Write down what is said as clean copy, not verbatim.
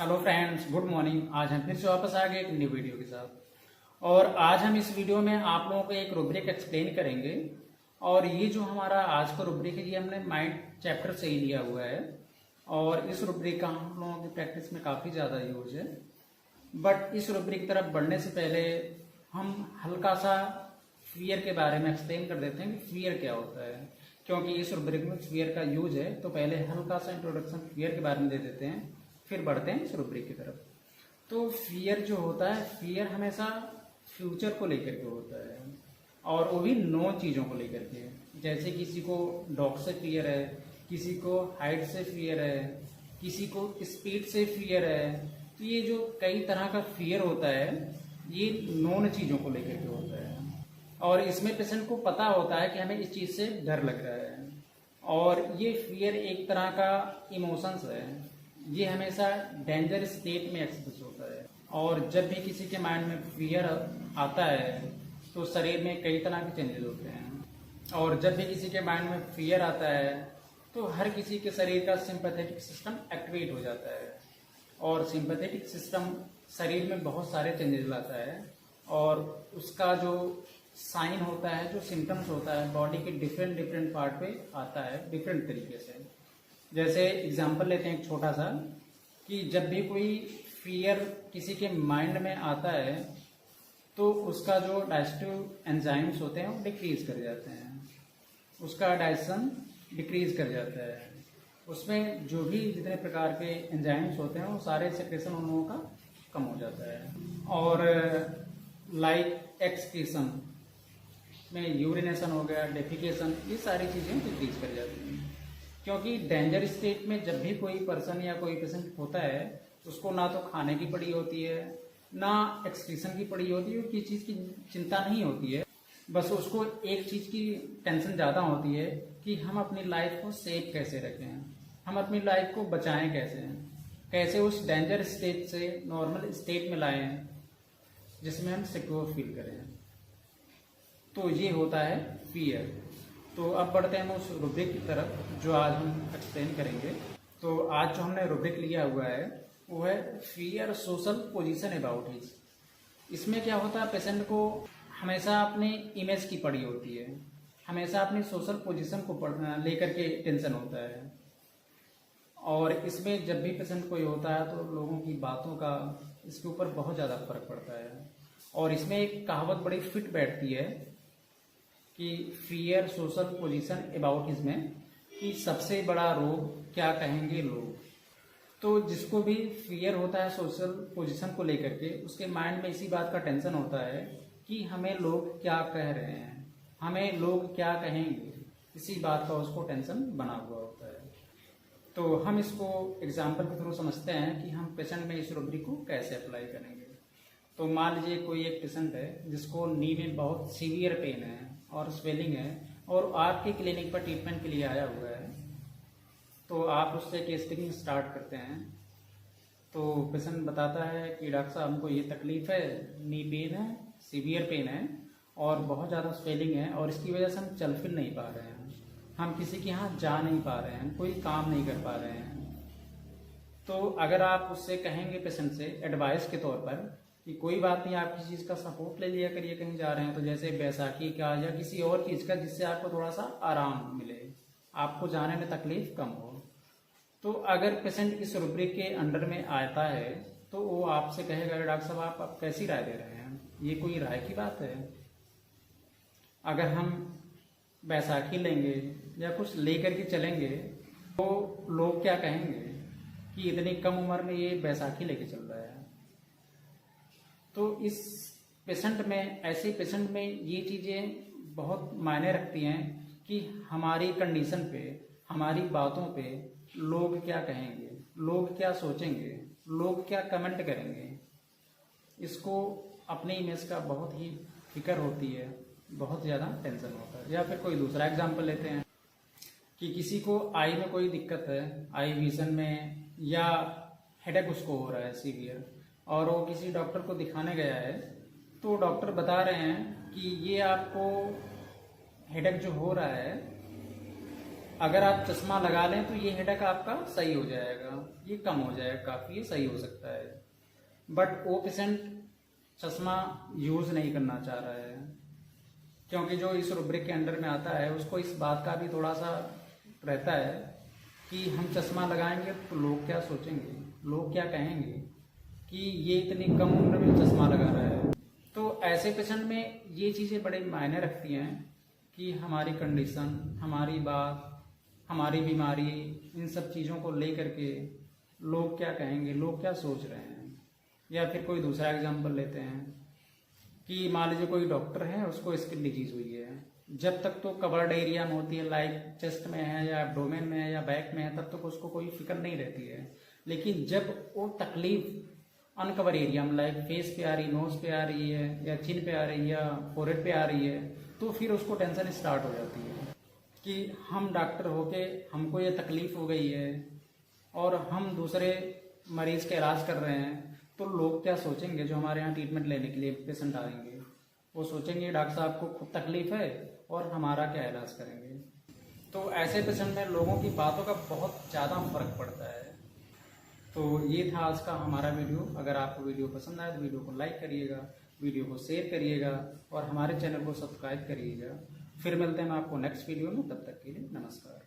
Hello friends, good morning. आज हम फिर से वापस आ गए एक न्यू वीडियो के साथ। और आज हम इस वीडियो में आप लोगों को एक रूब्रिक एक्सप्लेन करेंगे। और ये जो हमारा आज का रूब्रिक है, ये हमने माइंड चैप्टर से ही लिया हुआ है। और इस रूब्रिक का हम लोगों की प्रैक्टिस में काफ़ी ज़्यादा यूज है। बट इस रूब्रिक की तरफ बढ़ने से पहले हम हल्का सा फियर के बारे में एक्सप्लेन कर देते हैं कि फियर क्या होता है, क्योंकि इस रूब्रिक में फियर का यूज है। तो पहले हल्का सा इंट्रोडक्शन फियर के बारे में दे देते हैं, फिर बढ़ते हैं इस रूब्रिक की तरफ। तो फियर जो होता है, फियर हमेशा फ्यूचर को लेकर के होता है, और वो भी नौ चीज़ों को लेकर के। जैसे किसी को डॉग से फियर है, किसी को हाइट से फियर है, किसी को स्पीड से फियर है। तो ये जो कई तरह का फियर होता है, ये नॉन चीज़ों को लेकर के होता है। और इसमें पेशेंट को पता होता है कि हमें इस चीज़ से डर लग रहा है। और ये फियर एक तरह का इमोशंस है, ये हमेशा डेंजर स्टेट में एक्सप्रेस होता है। और जब भी किसी के माइंड में फियर आता है तो शरीर में कई तरह के चेंजेस होते हैं। और जब भी किसी के माइंड में फियर आता है तो हर किसी के शरीर का सिंपैथेटिक सिस्टम एक्टिवेट हो जाता है। और सिंपैथेटिक सिस्टम शरीर में बहुत सारे चेंजेस लाता है, और उसका जो साइन होता है, जो सिम्टम्स होता है, बॉडी के डिफरेंट डिफरेंट पार्ट पे आता है डिफरेंट तरीके से। जैसे एग्जांपल लेते हैं एक छोटा सा, कि जब भी कोई फियर किसी के माइंड में आता है तो उसका जो डाइजेस्टिव एंजाइम्स होते हैं वो डिक्रीज कर जाते हैं, उसका डाइजेशन डिक्रीज कर जाता है। उसमें जो भी जितने प्रकार के एंजाइम्स होते हैं वो सारे सेक्रेशन उन लोगों का कम हो जाता है। और लाइक एक्सक्रीशन में यूरिनेशन हो गया, डेफिकेशन, ये सारी चीज़ें डिक्रीज कर जाती हैं। क्योंकि डेंजर स्टेट में जब भी कोई पर्सन या कोई पेशेंट होता है, उसको ना तो खाने की पड़ी होती है, ना एक्सक्रीशन की पड़ी होती है, किसी चीज़ की चिंता नहीं होती है। बस उसको एक चीज़ की टेंशन ज़्यादा होती है कि हम अपनी लाइफ को सेफ कैसे रखें, हम अपनी लाइफ को बचाएं कैसे उस डेंजर स्टेट से नॉर्मल स्टेट में लाएं जिसमें हम सिक्योर फील करें। तो ये होता है फियर। तो अब बढ़ते हैं हम उस रूब्रिक की तरफ जो आज हम एक्सप्लेन करेंगे। तो आज जो हमने रूब्रिक लिया हुआ है वो है fear social position about his. इसमें क्या होता है, पेशेंट को हमेशा अपने इमेज की पड़ी होती है, हमेशा अपनी सोशल पोजीशन को लेकर के टेंशन होता है। और इसमें जब भी पेशेंट कोई होता है तो लोगों की बातों का इसके ऊपर बहुत ज़्यादा फर्क पड़ता है। और इसमें एक कहावत बड़ी फिट बैठती है कि fear social position about his में, कि सबसे बड़ा रोग क्या कहेंगे लोग। तो जिसको भी फियर होता है सोशल पोजीशन को लेकर के, उसके माइंड में इसी बात का टेंशन होता है कि हमें लोग क्या कह रहे हैं, हमें लोग क्या कहेंगे, इसी बात का उसको टेंशन बना हुआ होता है। तो हम इसको एग्जाम्पल के थ्रू समझते हैं कि हम पेशेंट में इस रूब्रिक को कैसे अप्लाई करेंगे। तो मान लीजिए कोई एक पेशेंट है जिसको नी में बहुत सीवियर पेन है और स्वेलिंग है, और आपके क्लिनिक पर ट्रीटमेंट के लिए आया हुआ है। तो आप उससे केस टेकिंग स्टार्ट करते हैं। तो पेशेंट बताता है कि डॉक्टर साहब हमको ये तकलीफ़ है, नी पेन है, सीवियर पेन है और बहुत ज़्यादा स्वेलिंग है, और इसकी वजह से हम चल फिर नहीं पा रहे हैं, हम किसी के यहाँ जा नहीं पा रहे हैं, कोई काम नहीं कर पा रहे हैं। तो अगर आप उससे कहेंगे पेशेंट से एडवाइस के तौर पर कि कोई बात नहीं, आप किसी चीज़ का सपोर्ट ले लिया करिए कहीं जा रहे हैं, तो जैसे बैसाखी का या किसी और चीज़ का जिससे आपको थोड़ा सा आराम मिले, आपको जाने में तकलीफ कम हो। तो अगर पेशेंट इस रूब्रिक के अंडर में आता है तो वो आपसे कहेगा डॉक्टर साहब आप कैसी राय दे रहे हैं, ये कोई राय की बात है। अगर हम बैसाखी लेंगे या कुछ लेकर के चलेंगे तो लोग क्या कहेंगे कि इतनी कम उम्र में ये बैसाखी लेके चल रहा है। तो इस पेशेंट में, ऐसे पेशेंट में ये चीज़ें बहुत मायने रखती हैं कि हमारी कंडीशन पे, हमारी बातों पे लोग क्या कहेंगे, लोग क्या सोचेंगे, लोग क्या कमेंट करेंगे। इसको अपने इमेज का बहुत ही फिक्र होती है, बहुत ज़्यादा टेंशन होता है। या फिर कोई दूसरा एग्जाम्पल लेते हैं कि किसी को आई में कोई दिक्कत है, आई विजन में, या हेडेक उसको हो रहा है सीवियर, और वो किसी डॉक्टर को दिखाने गया है। तो डॉक्टर बता रहे हैं कि ये आपको हेडेक जो हो रहा है अगर आप चश्मा लगा लें तो ये हेडेक आपका सही हो जाएगा, ये कम हो जाएगा, काफ़ी ये सही हो सकता है। बट वो पेशेंट चश्मा यूज़ नहीं करना चाह रहा है, क्योंकि जो इस रूब्रिक के अंडर में आता है उसको इस बात का भी थोड़ा सा रहता है कि हम चश्मा लगाएंगे तो लोग क्या सोचेंगे, लोग क्या कहेंगे कि ये इतनी कम उम्र में चश्मा लगा रहा है। तो ऐसे पेशेंट में ये चीज़ें बड़े मायने रखती हैं कि हमारी कंडीशन, हमारी बात, हमारी बीमारी, इन सब चीज़ों को लेकर के लोग क्या कहेंगे, लोग क्या सोच रहे हैं। या फिर कोई दूसरा एग्जाम्पल लेते हैं कि मान लीजिए कोई डॉक्टर है, उसको स्किन डिजीज हुई है, जब तक तो कवर्ड एरिया में होती है, लाइक चेस्ट में है या एब्डोमेन में है या बैक में है, तब तक उसको कोई फिक्र नहीं रहती है। लेकिन जब वो तकलीफ अनकवर एरिया में, लाइक फेस पे आ रही, नोज पे आ रही है या चिन पे आ रही है या फोरहेड पे आ रही है, तो फिर उसको टेंशन स्टार्ट हो जाती है कि हम डॉक्टर होके हमको ये तकलीफ हो गई है और हम दूसरे मरीज का इलाज कर रहे हैं, तो लोग क्या सोचेंगे जो हमारे यहाँ ट्रीटमेंट लेने के लिए पेशेंट आएंगे। वो सोचेंगे डॉक्टर साहब को खुद तकलीफ है और हमारा क्या इलाज करेंगे। तो ऐसे पेशेंट में लोगों की बातों का बहुत ज़्यादा फर्क पड़ता है। तो ये था आज का हमारा वीडियो। अगर आपको वीडियो पसंद आए तो वीडियो को लाइक करिएगा, वीडियो को शेयर करिएगा और हमारे चैनल को सब्सक्राइब करिएगा। फिर मिलते हैं हम आपको नेक्स्ट वीडियो में, तब तक के लिए नमस्कार।